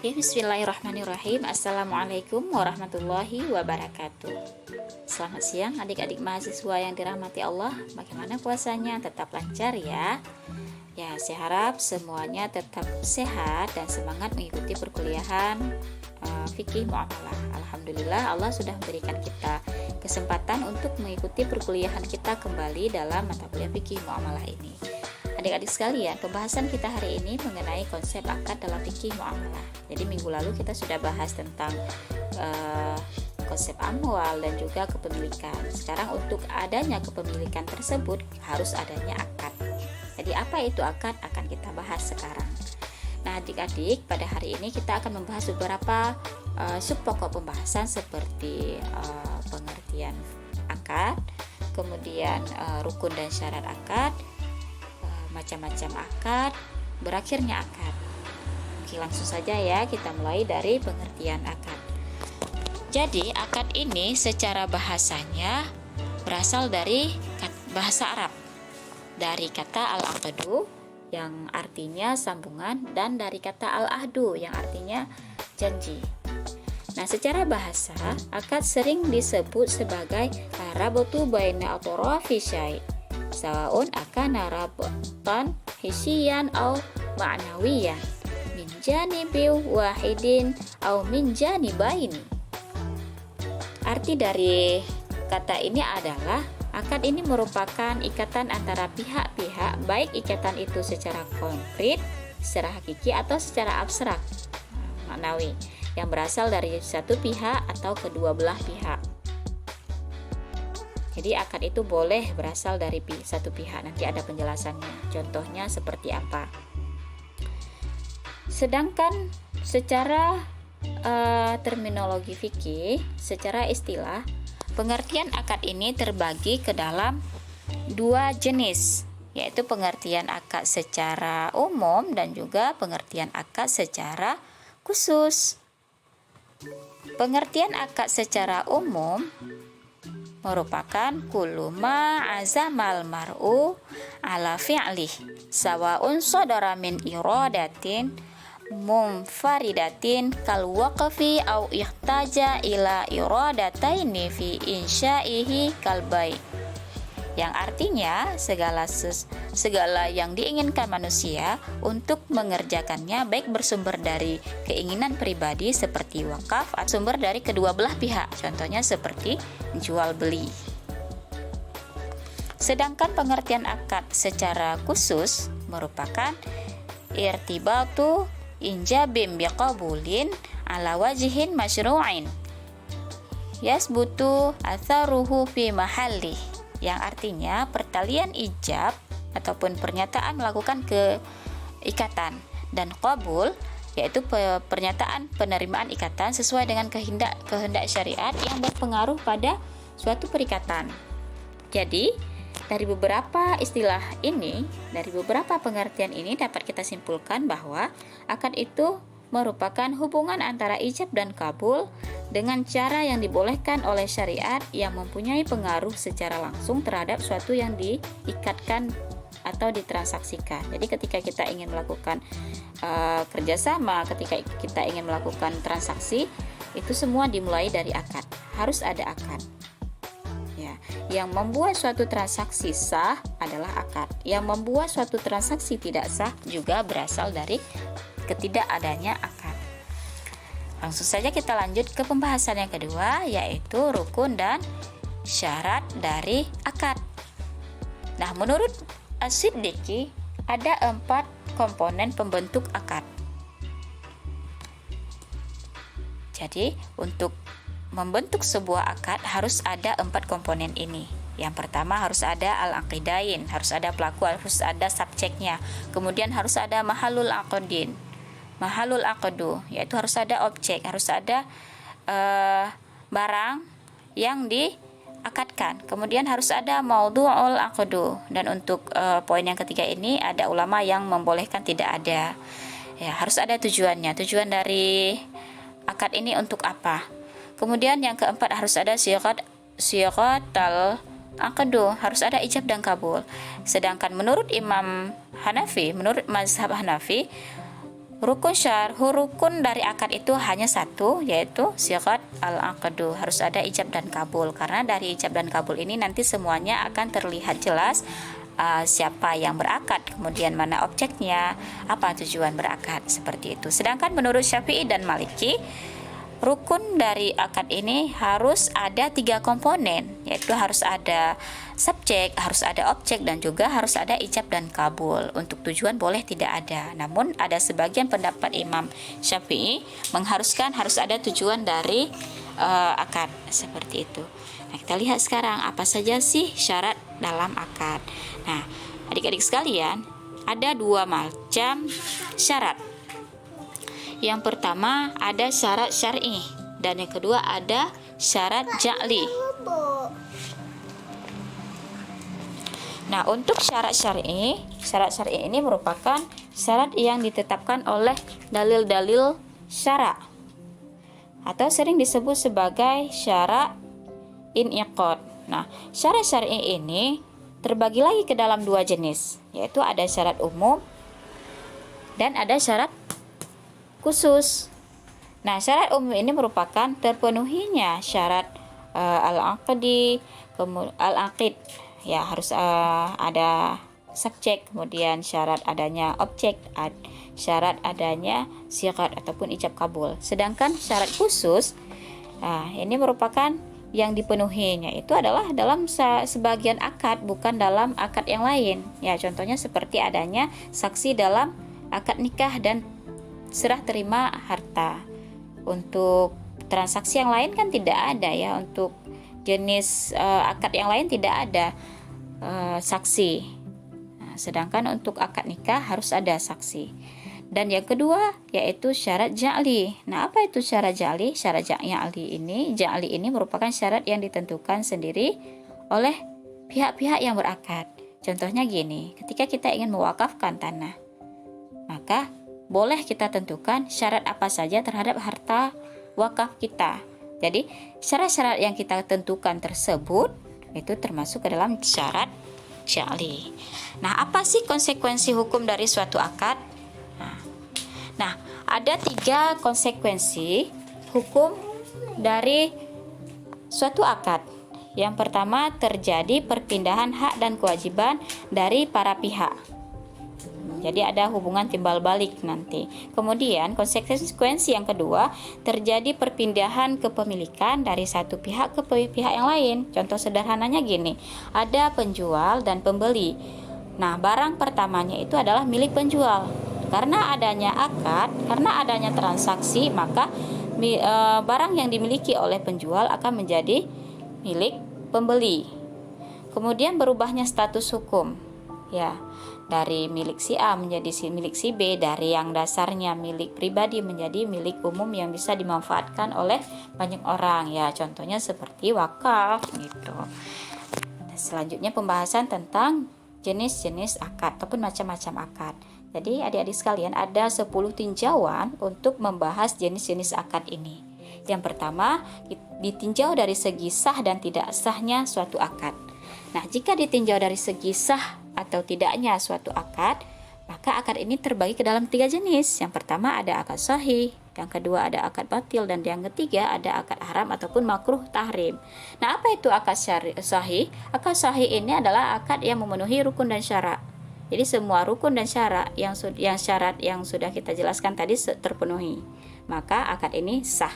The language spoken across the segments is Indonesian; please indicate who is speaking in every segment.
Speaker 1: Ya, bismillahirrahmanirrahim. Assalamualaikum warahmatullahi wabarakatuh. Selamat siang adik-adik mahasiswa yang dirahmati Allah. Bagaimana puasanya? Tetap lancar ya. Ya, saya harap semuanya tetap sehat dan semangat mengikuti perkuliahan fikih muamalah. Alhamdulillah Allah sudah memberikan kita kesempatan untuk mengikuti perkuliahan kita kembali dalam mata kuliah fikih muamalah ini. Adik-adik sekalian, pembahasan kita hari ini mengenai konsep akad dalam fikih muamalah. Jadi minggu lalu kita sudah bahas tentang konsep amwal dan juga kepemilikan. Sekarang untuk adanya kepemilikan tersebut harus adanya akad. Jadi apa itu akad akan kita bahas sekarang. Nah, adik-adik, pada hari ini kita akan membahas beberapa sub pokok pembahasan seperti pengertian akad, kemudian rukun dan syarat akad, macam-macam akad, berakhirnya akad. Oke, langsung saja ya, kita mulai dari pengertian akad. Jadi, akad ini secara bahasanya berasal dari bahasa Arab, dari kata al-aqdu yang artinya sambungan dan dari kata al-ahdu yang artinya janji. Nah, secara bahasa, akad sering disebut sebagai arabatu baina atrafi syai', sawaun akana rabatan hisiyan au ma'nawiyan min janibi wahidin au min janibaini. Arti dari kata ini adalah akad ini merupakan ikatan antara pihak-pihak, baik ikatan itu secara konkret, secara hakiki atau secara abstrak, maknawi, yang berasal dari satu pihak atau kedua belah pihak. Jadi akad itu boleh berasal dari satu pihak, nanti ada penjelasannya. Contohnya seperti apa. Sedangkan secara terminologi fikih, secara istilah, pengertian akad ini terbagi ke dalam dua jenis, yaitu pengertian akad secara umum dan juga pengertian akad secara khusus. Pengertian akad secara umum merupakan kullu ma azamal mar'u ala fi'lih sawaun sadara min iradatin munfaridatin kal waqfi au ihtaja ila iradataini fi insya'ihi kal bai', yang artinya segala yang diinginkan manusia untuk mengerjakannya baik bersumber dari keinginan pribadi seperti wakaf atau sumber dari kedua belah pihak, contohnya seperti jual beli. Sedangkan pengertian akad secara khusus merupakan irtibatu injabim biqabulin ala wajihin masyru'in yasbutu atharuhu fi mahalli, yang artinya pertalian ijab ataupun pernyataan melakukan keikatan, dan qabul yaitu pernyataan penerimaan ikatan sesuai dengan kehendak syariat yang berpengaruh pada suatu perikatan. Jadi, dari beberapa istilah ini, dari beberapa pengertian ini dapat kita simpulkan bahwa akad itu merupakan hubungan antara ijab dan kabul dengan cara yang dibolehkan oleh syariat yang mempunyai pengaruh secara langsung terhadap suatu yang diikatkan atau ditransaksikan. Jadi ketika kita ingin melakukan kerjasama, ketika kita ingin melakukan transaksi, itu semua dimulai dari akad. Harus ada akad. Ya, yang membuat suatu transaksi sah adalah akad. Yang membuat suatu transaksi tidak sah juga berasal dari ketidakadanya akad. Langsung saja kita lanjut ke pembahasan yang kedua, yaitu rukun dan syarat dari akad. Nah, menurut As-Siddiqi ada 4 komponen pembentuk akad. Jadi, untuk membentuk sebuah akad harus ada 4 komponen ini. Yang pertama harus ada al-aqidain, harus ada pelaku, harus ada subjeknya. Kemudian harus ada mahalul aqdin, mahalul aqdu, yaitu harus ada objek, harus ada barang yang diakadkan. Kemudian harus ada maudhu'ul aqdu, dan untuk poin yang ketiga ini ada ulama yang membolehkan tidak ada. Ya, harus ada tujuannya. Tujuan dari akad ini untuk apa? Kemudian yang keempat harus ada siqatal aqdu, harus ada ijab dan kabul. Sedangkan menurut Imam Hanafi, menurut mazhab Hanafi, Rukun dari akad itu hanya satu, yaitu sigat al-aqdu, harus ada ijab dan kabul. Karena dari ijab dan kabul ini nanti semuanya akan terlihat jelas, siapa yang berakad, kemudian mana objeknya, apa tujuan berakad, seperti itu. Sedangkan menurut Syafi'i dan Maliki, rukun dari akad ini harus ada 3 komponen, yaitu harus ada subjek, harus ada objek, dan juga harus ada ijab dan kabul. Untuk tujuan boleh tidak ada. Namun ada sebagian pendapat Imam Syafi'i mengharuskan harus ada tujuan dari akad, seperti itu. Nah, kita lihat sekarang apa saja sih syarat dalam akad. Nah, adik-adik sekalian, ada 2 macam syarat. Yang pertama ada syarat syar'i dan yang kedua ada syarat ja'li. Nah, untuk syarat syar'i ini merupakan syarat yang ditetapkan oleh dalil-dalil syara' atau sering disebut sebagai syarat in'iqad. Nah, syarat syar'i ini terbagi lagi ke dalam 2 jenis, yaitu ada syarat umum dan ada syarat khusus. Nah, syarat umum ini merupakan terpenuhinya syarat al-aqdi, al-aqid, ya harus ada subjek, kemudian syarat adanya objek, syarat adanya sigat ataupun ijab kabul. Sedangkan syarat khusus, ini merupakan yang dipenuhinya itu adalah dalam sebagian akad, bukan dalam akad yang lain. Ya, contohnya seperti adanya saksi dalam akad nikah dan serah terima harta. Untuk transaksi yang lain kan tidak ada, ya. Untuk jenis akad yang lain tidak ada saksi. Nah, sedangkan untuk akad nikah harus ada saksi. Dan yang kedua yaitu syarat ja'li. Nah, apa itu syarat ja'li? Syarat ja'li ini merupakan syarat yang ditentukan sendiri oleh pihak-pihak yang berakad. Contohnya gini, ketika kita ingin mewakafkan tanah, maka boleh kita tentukan syarat apa saja terhadap harta wakaf kita. Jadi, syarat-syarat yang kita tentukan tersebut itu termasuk ke dalam syarat ja'li. Nah, apa sih konsekuensi hukum dari suatu akad? Nah, ada 3 konsekuensi hukum dari suatu akad. Yang pertama, terjadi perpindahan hak dan kewajiban dari para pihak. Jadi ada hubungan timbal balik nanti. Kemudian konsekuensi yang kedua, terjadi perpindahan kepemilikan dari satu pihak ke pihak yang lain. Contoh sederhananya gini, ada penjual dan pembeli. Nah, barang pertamanya itu adalah milik penjual. Karena adanya akad, karena adanya transaksi, maka barang yang dimiliki oleh penjual akan menjadi milik pembeli. Kemudian berubahnya status hukum, ya, dari milik si A menjadi milik si B, dari yang dasarnya milik pribadi menjadi milik umum yang bisa dimanfaatkan oleh banyak orang, ya. Contohnya seperti wakaf gitu. Selanjutnya pembahasan tentang jenis-jenis akad ataupun macam-macam akad. Jadi adik-adik sekalian, ada 10 tinjauan untuk membahas jenis-jenis akad ini. Yang pertama, ditinjau dari segi sah dan tidak sahnya suatu akad. Nah, jika ditinjau dari segi sah atau tidaknya suatu akad, maka akad ini terbagi ke dalam 3 jenis. Yang pertama ada akad sahih, yang kedua ada akad batil, dan yang ketiga ada akad haram ataupun makruh tahrim. Nah, apa itu akad sahih? Akad sahih ini adalah akad yang memenuhi rukun dan syarat. Jadi semua rukun dan syarat yang sudah kita jelaskan tadi terpenuhi, maka akad ini sah.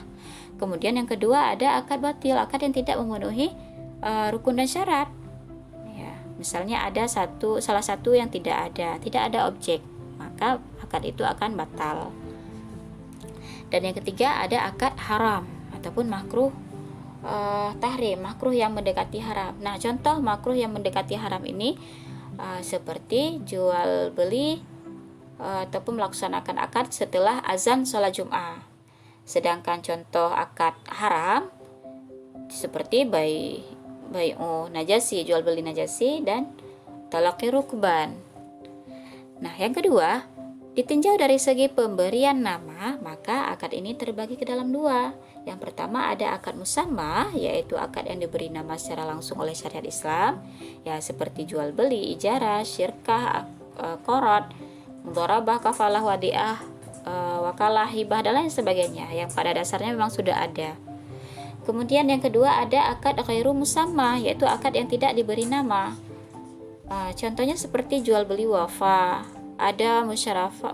Speaker 1: Kemudian yang kedua ada akad batil, akad yang tidak memenuhi rukun dan syarat. Ya, misalnya ada salah satu yang tidak ada objek, maka akad itu akan batal. Dan yang ketiga ada akad haram ataupun makruh tahrim, makruh yang mendekati haram. Nah, contoh makruh yang mendekati haram ini seperti jual beli ataupun melaksanakan akad setelah azan sholat Jum'ah. Sedangkan contoh akad haram seperti bai'u najasi, jual beli najasi, dan talaqi rukban. Nah, yang kedua, ditinjau dari segi pemberian nama, maka akad ini terbagi ke dalam 2. Yang pertama ada akad musamma, yaitu akad yang diberi nama secara langsung oleh syariat Islam, ya seperti jual beli, ijarah, syirkah, qorot, mudharabah, kafalah, wadiah, wakalah, hibah dan lain sebagainya yang pada dasarnya memang sudah ada. Kemudian yang kedua ada akad ghairu musamma, yaitu akad yang tidak diberi nama. Contohnya seperti jual beli wafa, ada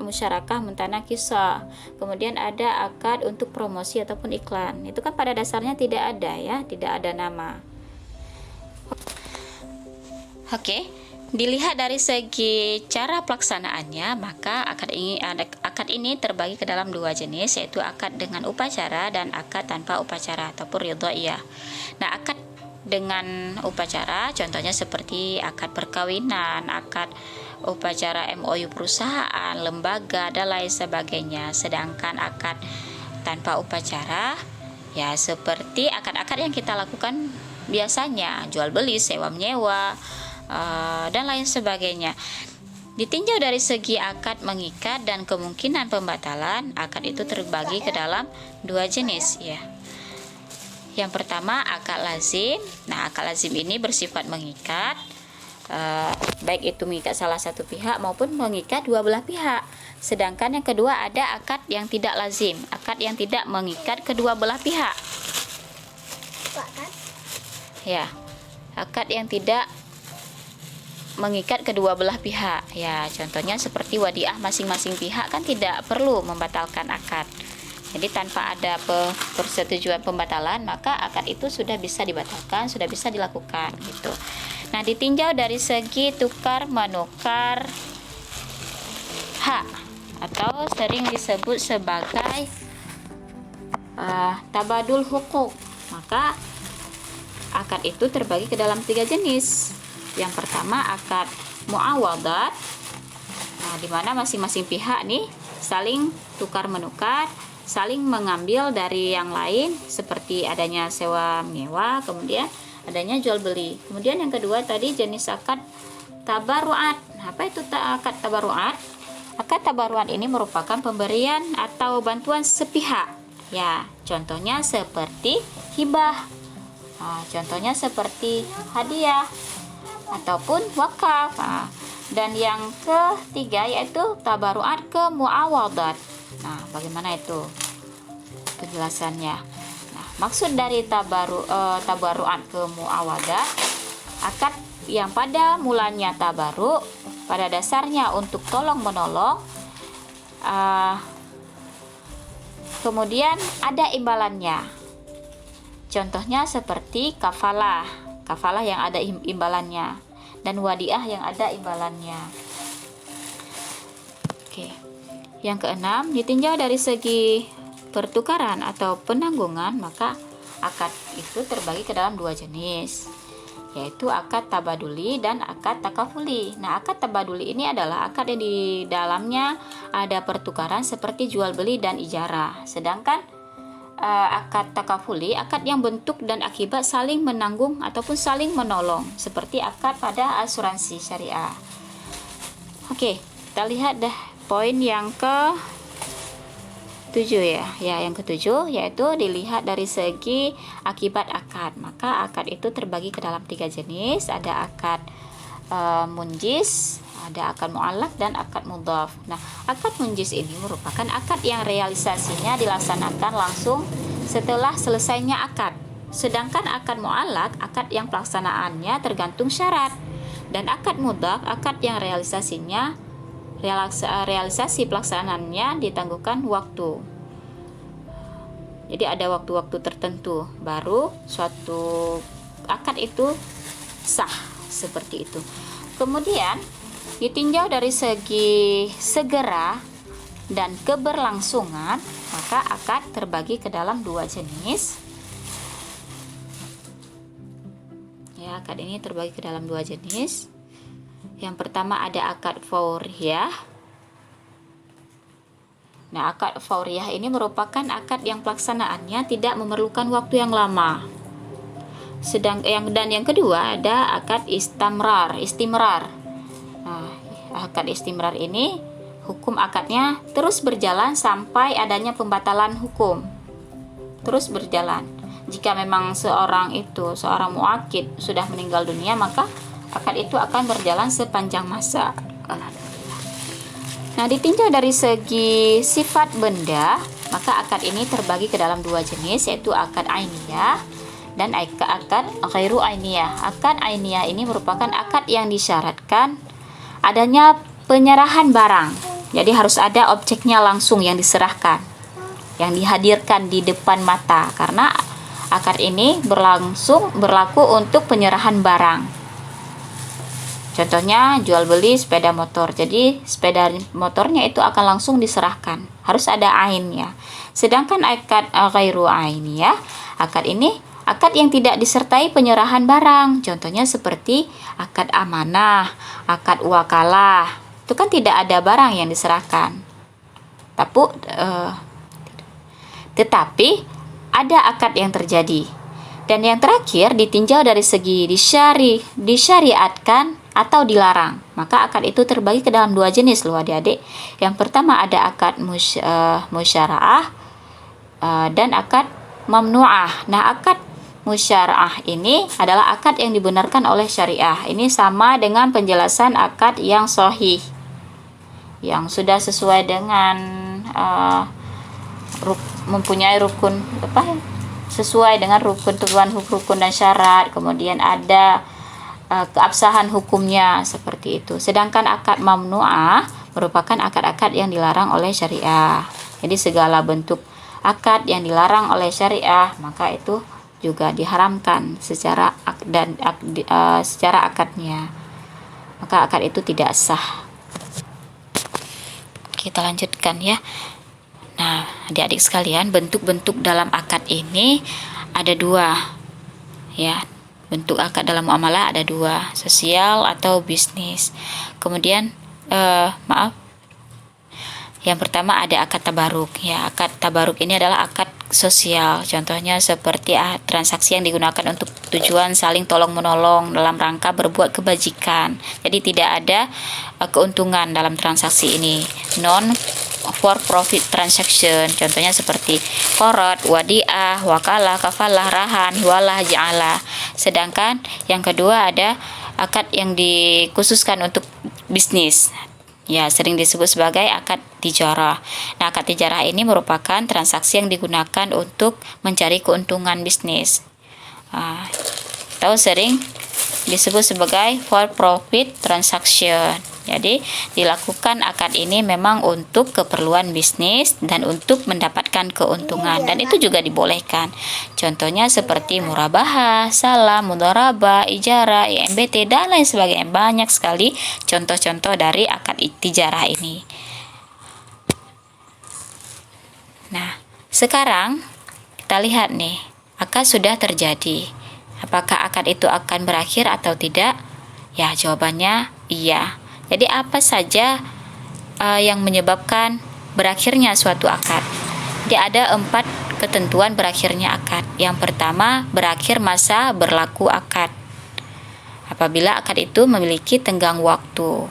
Speaker 1: musyarakah mentana kisah, kemudian ada akad untuk promosi ataupun iklan. Itu kan pada dasarnya tidak ada ya, tidak ada nama. Oke, dilihat dari segi cara pelaksanaannya, maka akad ini terbagi ke dalam dua jenis, yaitu akad dengan upacara dan akad tanpa upacara ataupun ridhaiyah. Nah, akad dengan upacara contohnya seperti akad perkawinan, akad upacara MOU perusahaan, lembaga dan lain sebagainya. Sedangkan akad tanpa upacara ya seperti akad-akad yang kita lakukan biasanya, jual beli, sewa menyewa, dan lain sebagainya. Ditinjau dari segi akad mengikat dan kemungkinan pembatalan, akad itu terbagi ke dalam dua jenis ya. Yang pertama akad lazim. Nah, akad lazim ini bersifat mengikat, baik itu mengikat salah satu pihak maupun mengikat dua belah pihak. Sedangkan yang kedua ada akad yang tidak lazim, akad yang tidak mengikat kedua belah pihak. Ya, akad yang tidak mengikat kedua belah pihak. Ya, contohnya seperti wadiah, masing-masing pihak kan tidak perlu membatalkan akad. Jadi tanpa ada persetujuan pembatalan, maka akad itu sudah bisa dibatalkan, sudah bisa dilakukan gitu. Nah, ditinjau dari segi tukar menukar hak atau sering disebut sebagai tabadul hukuk, maka akad itu terbagi ke dalam tiga jenis. Yang pertama akad muawadat, nah di mana masing-masing pihak nih saling tukar menukar, saling mengambil dari yang lain, seperti adanya sewa menyewa, kemudian adanya jual beli. Kemudian yang kedua tadi jenis akad tabaruat. Nah, apa itu akad tabaruat? Akad tabaruat ini merupakan pemberian atau bantuan sepihak. Ya, contohnya seperti hibah. Nah, contohnya seperti hadiah ataupun wakaf. Nah, dan yang ketiga yaitu tabaruat ke muawadat. Nah, bagaimana itu penjelasannya? Nah, maksud dari tabaruat ke muawadat, akad yang pada mulanya tabaruk, pada dasarnya untuk tolong menolong, kemudian ada imbalannya. Contohnya seperti kafalah yang ada imbalannya, dan wadiah yang ada imbalannya. Oke. Yang keenam, ditinjau dari segi pertukaran atau penanggungan, maka akad itu terbagi ke dalam dua jenis, yaitu akad tabaduli dan akad takafuli. Nah, akad tabaduli ini adalah akad yang di dalamnya ada pertukaran seperti jual beli dan ijarah. Sedangkan akad takafuli, akad yang bentuk dan akibat saling menanggung ataupun saling menolong, seperti akad pada asuransi syariah. Oke, kita lihat dah poin yang ke-7 ya. Ya, yang ke-7 yaitu dilihat dari segi akibat akad. Maka akad itu terbagi ke dalam tiga jenis, ada akad munjis, ada akad mu'allaq dan akad mudhaf. Nah, akad munjis ini merupakan akad yang realisasinya dilaksanakan langsung setelah selesainya akad. Sedangkan akad mu'allaq, akad yang pelaksanaannya tergantung syarat. Dan akad mudhaf, akad yang realisasi pelaksanaannya ditangguhkan waktu. Jadi ada waktu-waktu tertentu baru suatu akad itu sah, seperti itu. Kemudian ditinjau dari segi segera dan keberlangsungan, maka akad terbagi ke dalam dua jenis. Ya, akad ini terbagi ke dalam dua jenis. Yang pertama ada akad fauriyah. Nah, akad fauriyah ini merupakan akad yang pelaksanaannya tidak memerlukan waktu yang lama. Dan yang kedua ada akad istimrar. Nah, akad istimrar ini hukum akadnya terus berjalan sampai adanya pembatalan hukum. Terus berjalan. Jika memang seorang muakid sudah meninggal dunia, maka akad itu akan berjalan sepanjang masa. Alhamdulillah. Nah, ditinjau dari segi sifat benda, maka akad ini terbagi ke dalam dua jenis, yaitu akad ainiyah dan akad ghairu ainiyah. Akad ainiyah ini merupakan akad yang disyaratkan adanya penyerahan barang. Jadi harus ada objeknya langsung yang diserahkan, yang dihadirkan di depan mata, karena akad ini berlaku untuk penyerahan barang. Contohnya jual beli sepeda motor. Jadi sepeda motornya itu akan langsung diserahkan. Harus ada ainnya. Sedangkan akad ghairu ainiyah, akad ini akad yang tidak disertai penyerahan barang. Contohnya seperti akad amanah, akad wakalah. Itu kan tidak ada barang yang diserahkan. Tetapi ada akad yang terjadi. Dan yang terakhir ditinjau dari segi disyariatkan atau dilarang. Maka akad itu terbagi ke dalam dua jenis loh adik-adik. Yang pertama ada akad musyara'ah dan akad mamnu'ah. Nah, akad musyara'ah ini adalah akad yang dibenarkan oleh syariah. Ini sama dengan penjelasan akad yang sahih, yang sudah sesuai dengan mempunyai rukun sesuai dengan rukun dan syarat, kemudian ada keabsahan hukumnya seperti itu. Sedangkan akad mamnu'ah merupakan akad-akad yang dilarang oleh syariah. Jadi segala bentuk akad yang dilarang oleh syariah maka itu juga diharamkan secara akadnya. Maka akad itu tidak sah. Kita lanjutkan ya. Nah, adik-adik sekalian, bentuk-bentuk dalam akad ini ada dua ya. Bentuk akad dalam muamalah ada dua, sosial atau bisnis. Kemudian yang pertama ada akad tabaruk ya. Akad tabaruk ini adalah akad sosial. Contohnya seperti transaksi yang digunakan untuk tujuan saling tolong menolong dalam rangka berbuat kebajikan. Jadi tidak ada keuntungan dalam transaksi ini. Non for profit transaction, contohnya seperti qorot, wadiah, wakalah, kafalah, rahan, hiwalah, ja'alah. Sedangkan yang kedua ada akad yang dikhususkan untuk bisnis. Ya, sering disebut sebagai akad tijarah. Nah, akad tijarah ini merupakan transaksi yang digunakan untuk mencari keuntungan bisnis. Atau sering disebut sebagai for profit transaction. Jadi dilakukan akad ini memang untuk keperluan bisnis dan untuk mendapatkan keuntungan, dan itu juga dibolehkan. Contohnya seperti murabahah, salam, mudharabah, ijarah, IMBT dan lain sebagainya. Banyak sekali contoh-contoh dari akad tijarah ini. Nah, sekarang kita lihat nih, akad sudah terjadi. Apakah akad itu akan berakhir atau tidak? Ya, jawabannya iya. Jadi apa saja yang menyebabkan berakhirnya suatu akad? Jadi ada 4 ketentuan berakhirnya akad. Yang pertama, berakhir masa berlaku akad. Apabila akad itu memiliki tenggang waktu.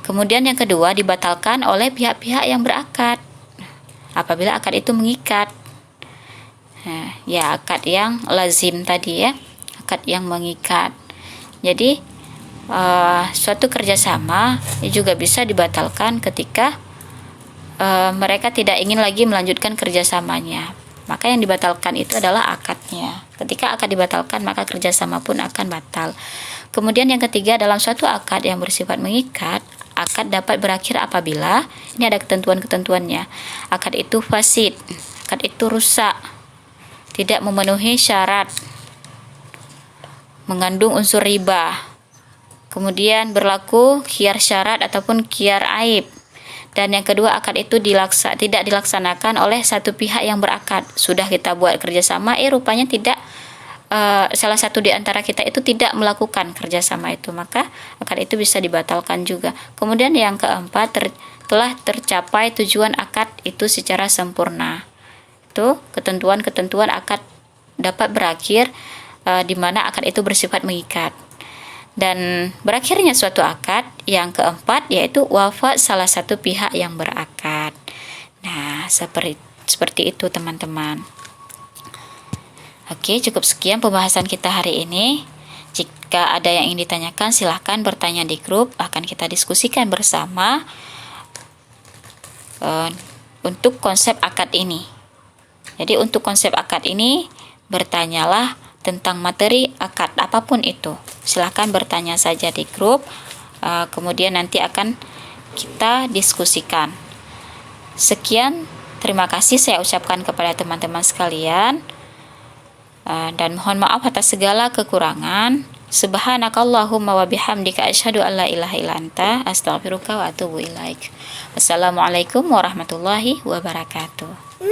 Speaker 1: Kemudian yang kedua, dibatalkan oleh pihak-pihak yang berakad. Apabila akad itu mengikat. Ya, akad yang lazim tadi ya. Akad yang mengikat. Jadi suatu kerjasama juga bisa dibatalkan ketika mereka tidak ingin lagi melanjutkan kerjasamanya. Maka yang dibatalkan itu adalah akadnya. Ketika akad dibatalkan, maka kerjasama pun akan batal. Kemudian yang ketiga, dalam suatu akad yang bersifat mengikat, akad dapat berakhir apabila, ini ada ketentuan-ketentuannya, akad itu fasid, akad itu rusak, tidak memenuhi syarat, mengandung unsur riba, kemudian berlaku khiyar syarat ataupun khiyar aib. Dan yang kedua, akad itu tidak dilaksanakan oleh satu pihak yang berakad. Sudah kita buat kerjasama, rupanya tidak, salah satu di antara kita itu tidak melakukan kerjasama itu, maka akad itu bisa dibatalkan juga. Kemudian yang keempat, telah tercapai tujuan akad itu secara sempurna. Itu ketentuan-ketentuan akad dapat berakhir di mana akad itu bersifat mengikat. Dan berakhirnya suatu akad yang keempat yaitu wafat salah satu pihak yang berakad. Nah, seperti itu teman-teman. Oke, cukup sekian pembahasan kita hari ini. Jika ada yang ingin ditanyakan, silahkan bertanya di grup, akan kita diskusikan bersama. untuk konsep akad ini. Jadi untuk konsep akad ini bertanyalah tentang materi akad apapun itu. Silahkan bertanya saja di grup, kemudian nanti akan kita diskusikan. Sekian, terima kasih saya ucapkan kepada teman-teman sekalian, dan mohon maaf atas segala kekurangan. Subhanakallahumma wa bihamdika asyhadu an la ilaha illa anta astaghfiruka wa atubu ilaik. Wassalamualaikum warahmatullahi wabarakatuh.